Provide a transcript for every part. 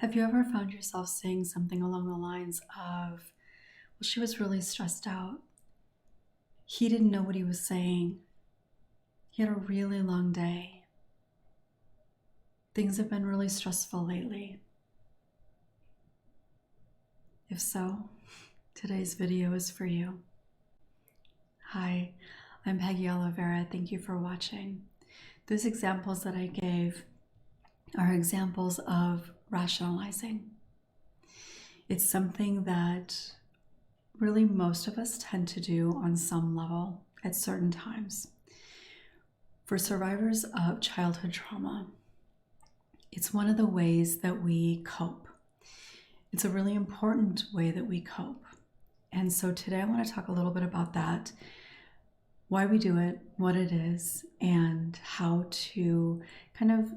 Have you ever found yourself saying something along the lines of, well, she was really stressed out. He didn't know what he was saying. He had a really long day. Things have been really stressful lately. If so, today's video is for you. Hi, I'm Peggy Oliveira. Thank you for watching. Those examples that I gave are examples of rationalizing. It's something that really most of us tend to do on some level at certain times. For survivors of childhood trauma, it's one of the ways that we cope. It's a really important way that we cope. And so today I want to talk a little bit about that, why we do it, what it is, and how to kind of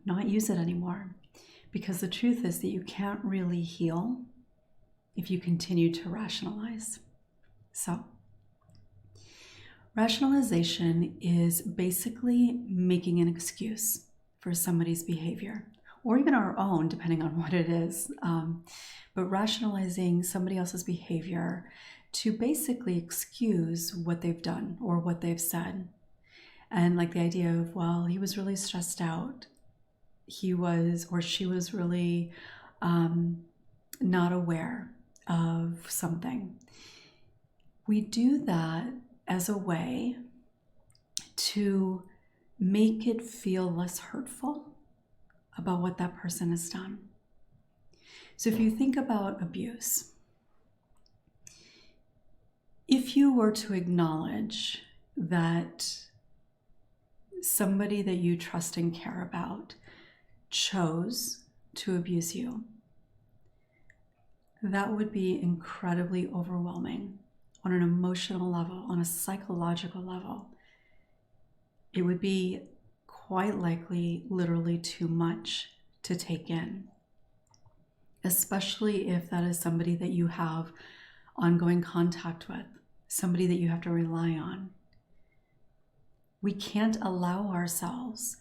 not use it anymore. Because the truth is that you can't really heal if you continue to rationalize. So, rationalization is basically making an excuse for somebody's behavior, or even our own, depending on what it is. But rationalizing somebody else's behavior to basically excuse what they've done or what they've said. And like the idea of, well, he was really stressed out. He was, or she was really not aware of something. We do that as a way to make it feel less hurtful about what that person has done. So if you think about abuse, if you were to acknowledge that somebody that you trust and care about chose to abuse you, that would be incredibly overwhelming on an emotional level, on a psychological level. It would be quite likely literally too much to take in, especially if that is somebody that you have ongoing contact with, somebody that you have to rely on. We can't allow ourselves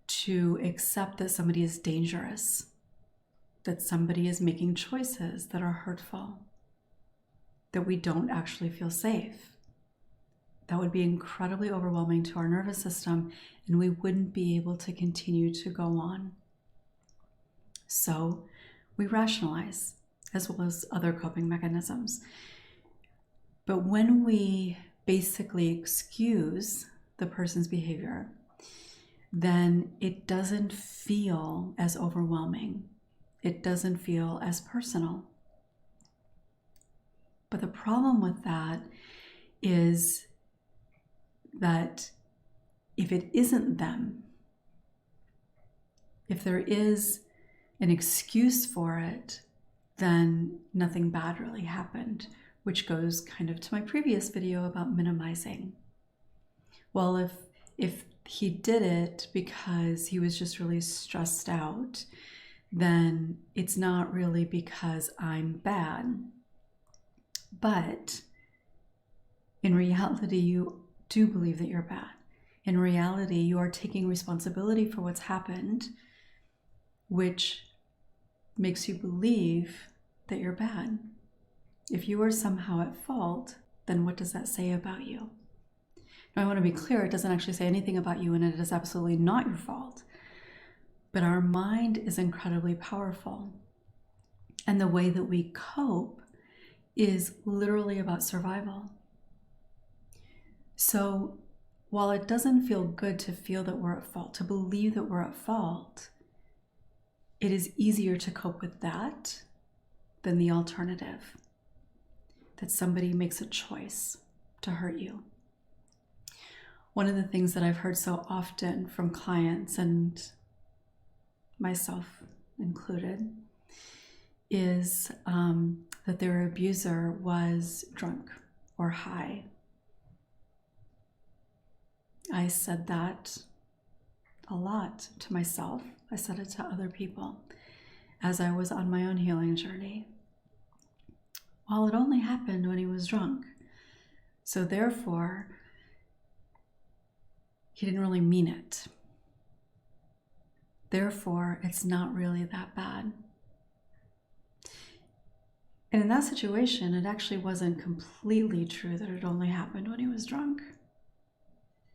to accept that somebody is dangerous, that somebody is making choices that are hurtful, that we don't actually feel safe. That would be incredibly overwhelming to our nervous system, and we wouldn't be able to continue to go on. So we rationalize, as well as other coping mechanisms. But when we basically excuse the person's behavior, then it doesn't feel as overwhelming. It doesn't feel as personal. But the problem with that is that if it isn't them, if there is an excuse for it, then nothing bad really happened, which goes kind of to my previous video about minimizing. Well, if he did it because he was just really stressed out, then it's not really because I'm bad. But in reality, you do believe that you're bad. In reality, you are taking responsibility for what's happened, which makes you believe that you're bad. If you are somehow at fault, then what does that say about you? Now, I want to be clear, it doesn't actually say anything about you, and it is absolutely not your fault. But our mind is incredibly powerful. And the way that we cope is literally about survival. So while it doesn't feel good to feel that we're at fault, to believe that we're at fault, it is easier to cope with that than the alternative, that somebody makes a choice to hurt you. One of the things that I've heard so often from clients, and myself included, is that their abuser was drunk or high. I said that a lot to myself. I said it to other people as I was on my own healing journey. Well, it only happened when he was drunk. So therefore, he didn't really mean it. Therefore, it's not really that bad. And in that situation, it actually wasn't completely true that it only happened when he was drunk.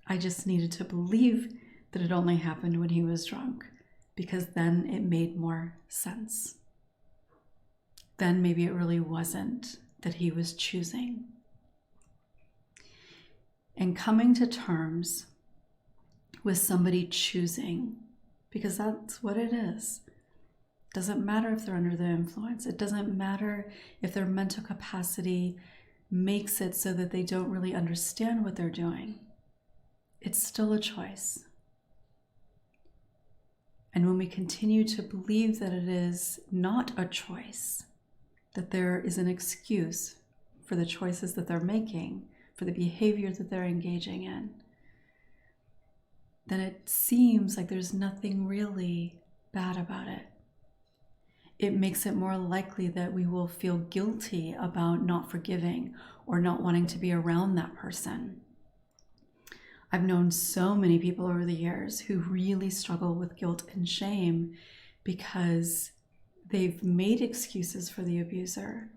I just needed to believe that it only happened when he was drunk, because then it made more sense. Then maybe it really wasn't that he was choosing. And coming to terms with somebody choosing, because that's what it is. It doesn't matter if they're under the influence. It doesn't matter if their mental capacity makes it so that they don't really understand what they're doing. It's still a choice. And when we continue to believe that it is not a choice, that there is an excuse for the choices that they're making, for the behavior that they're engaging in, then it seems like there's nothing really bad about it. It makes it more likely that we will feel guilty about not forgiving or not wanting to be around that person. I've known so many people over the years who really struggle with guilt and shame because they've made excuses for the abuser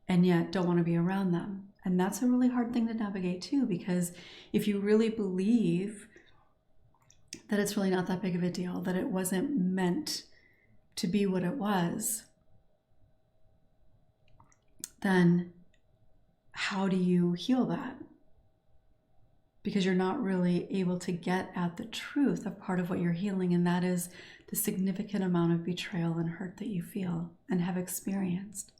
and yet don't want to be around them. And that's a really hard thing to navigate too, because if you really believe that it's really not that big of a deal, that it wasn't meant to be what it was, then how do you heal that? Because you're not really able to get at the truth of part of what you're healing, and that is the significant amount of betrayal and hurt that you feel and have experienced.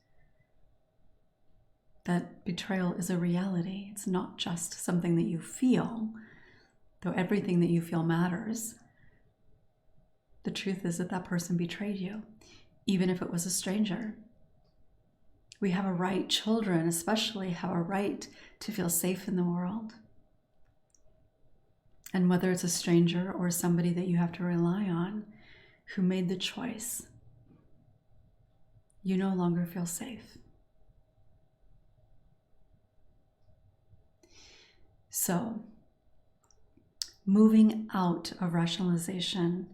That betrayal is a reality. It's not just something that you feel, though everything that you feel matters. The truth is that that person betrayed you, even if it was a stranger. We have a right, children especially have a right to feel safe in the world. And whether it's a stranger or somebody that you have to rely on who made the choice, you no longer feel safe. So, moving out of rationalization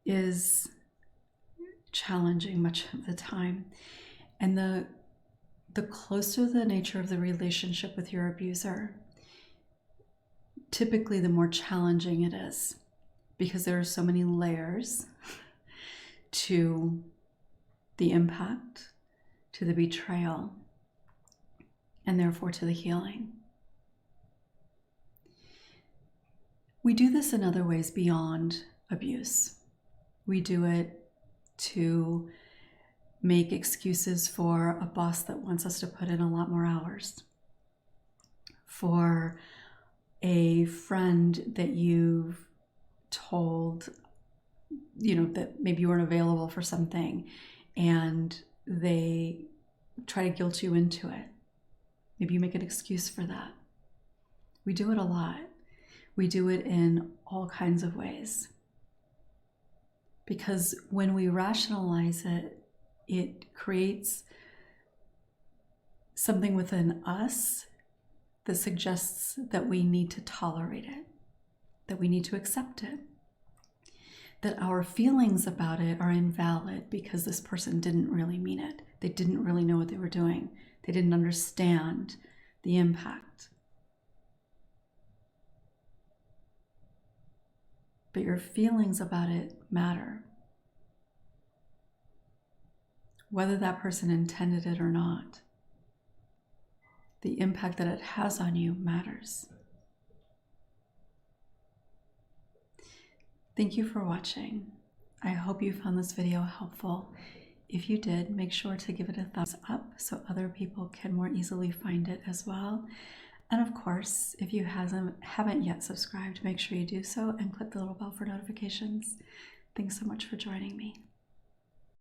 is challenging much of the time. And the closer the nature of the relationship with your abuser, typically the more challenging it is, because there are so many layers to the impact, to the betrayal, and therefore to the healing. We do this in other ways beyond abuse. We do it to make excuses for a boss that wants us to put in a lot more hours, for a friend that you've told, that maybe you weren't available for something and they try to guilt you into it. Maybe you make an excuse for that. We do it a lot. We do it in all kinds of ways. Because when we rationalize it, it creates something within us that suggests that we need to tolerate it, that we need to accept it, that our feelings about it are invalid because this person didn't really mean it. They didn't really know what they were doing. They didn't understand the impact. But your feelings about it matter. Whether that person intended it or not, the impact that it has on you matters. Thank you for watching. I hope you found this video helpful. If you did, make sure to give it a thumbs up so other people can more easily find it as well. And of course, if you haven't yet subscribed, make sure you do so and click the little bell for notifications. Thanks so much for joining me.